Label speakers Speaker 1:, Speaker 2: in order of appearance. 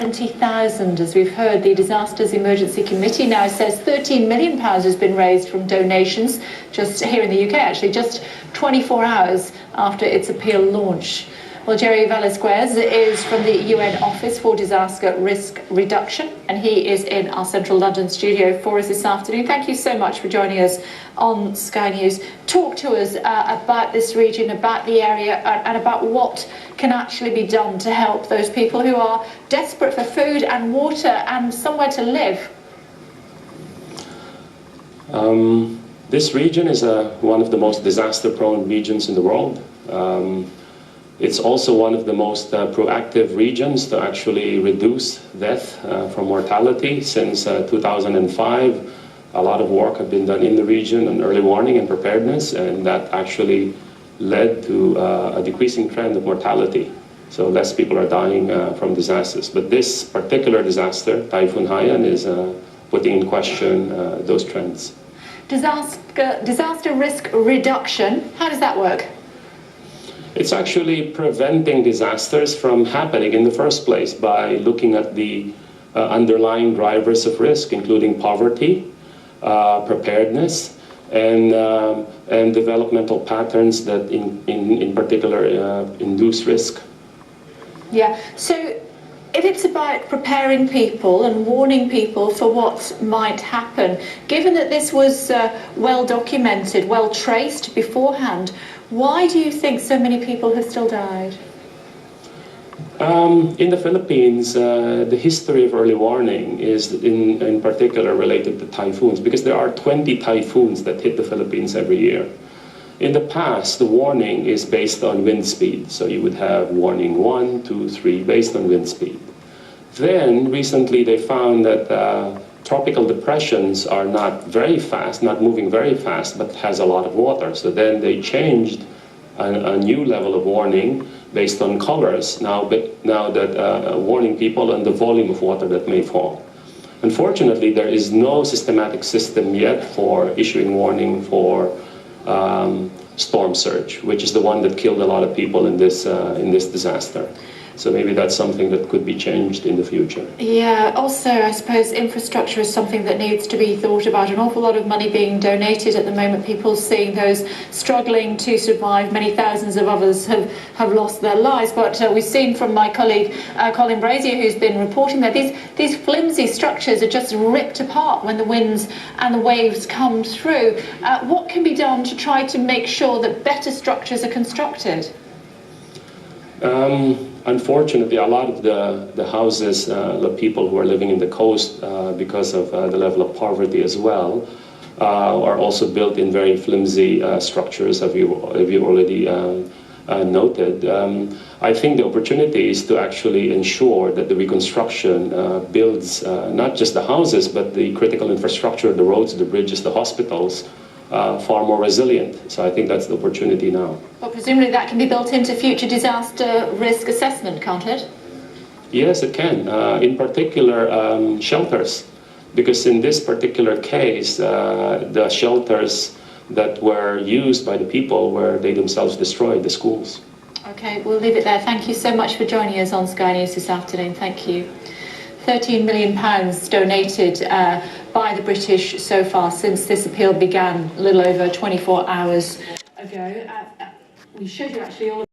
Speaker 1: 70,000, as we've heard. The Disasters Emergency Committee now says £13 million has been raised from donations, just here in the UK actually, just 24 hours after its appeal launch. Well, Jerry Velasquez is from the UN Office for Disaster Risk Reduction, and he is in our central London studio for us this afternoon. Thank you so much for joining us on Sky News. Talk to us about this region, about the area, and about what can actually be done to help those people who are desperate for food and water and somewhere to live.
Speaker 2: This region is one of the most disaster-prone regions in the world. It's also one of the most proactive regions to actually reduce death from mortality. Since 2005, a lot of work has been done in the region on early warning and preparedness, and that actually led to a decreasing trend of mortality. So less people are dying from disasters. But this particular disaster, Typhoon Haiyan, is putting in question those trends.
Speaker 1: Disaster risk reduction, how does that work?
Speaker 2: It's actually preventing disasters from happening in the first place by looking at the underlying drivers of risk, including poverty, preparedness, and developmental patterns that in particular induce risk.
Speaker 1: Yeah, so if it's about preparing people and warning people for what might happen, given that this was well documented, well traced beforehand, why do you think so many people have still died?
Speaker 2: In the Philippines, the history of early warning is in particular related to typhoons, because there are 20 typhoons that hit the Philippines every year. In the past, the warning is based on wind speed. So you would have warning 1, 2, 3 based on wind speed. Then recently they found that tropical depressions are not very fast, not moving very fast, but has a lot of water. So then they changed a new level of warning based on colors, now that warning people on the volume of water that may fall. Unfortunately, there is no systematic system yet for issuing warning for storm surge, which is the one that killed a lot of people in this disaster. So maybe that's something that could be changed in the future.
Speaker 1: Yeah, also I suppose infrastructure is something that needs to be thought about. An awful lot of money being donated at the moment, people seeing those struggling to survive. Many thousands of others have lost their lives. But we've seen from my colleague Colin Brazier, who's been reporting that these flimsy structures are just ripped apart when the winds and the waves come through. What can be done to try to make sure that better structures are constructed?
Speaker 2: Unfortunately, a lot of the houses, the people who are living in the coast, because of the level of poverty as well, are also built in very flimsy structures, as you already noted. I think the opportunity is to actually ensure that the reconstruction builds not just the houses, but the critical infrastructure, the roads, the bridges, the hospitals, far more resilient. So I think that's the opportunity now.
Speaker 1: Well, presumably that can be built into future disaster risk assessment, can't it?
Speaker 2: Yes, it can. In particular, shelters. Because in this particular case, the shelters that were used by the people were they themselves destroyed, the schools.
Speaker 1: Okay, we'll leave it there. Thank you so much for joining us on Sky News this afternoon. Thank you. £13 million donated by the British so far since this appeal began a little over 24 hours ago. We showed you actually all